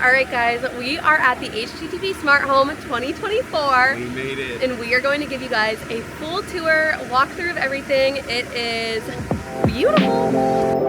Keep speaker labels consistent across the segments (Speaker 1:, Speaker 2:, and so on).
Speaker 1: Alright guys, we are at the HGTV Smart Home 2024.
Speaker 2: We made it.
Speaker 1: And we are going to give you guys a full tour, walkthrough of everything. It is beautiful.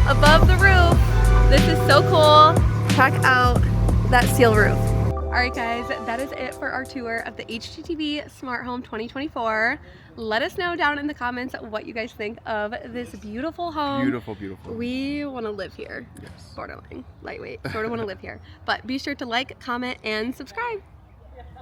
Speaker 1: Above the roof. This is so cool. Check out that steel roof. Alright guys, that is it for our tour of the HGTV Smart Home 2024. Let us know down in the comments what you guys think of this beautiful home.
Speaker 2: Beautiful, beautiful.
Speaker 1: We want to live here.
Speaker 2: Yes.
Speaker 1: Borderline, lightweight, sort of want to live here. But be sure to like, comment, and subscribe.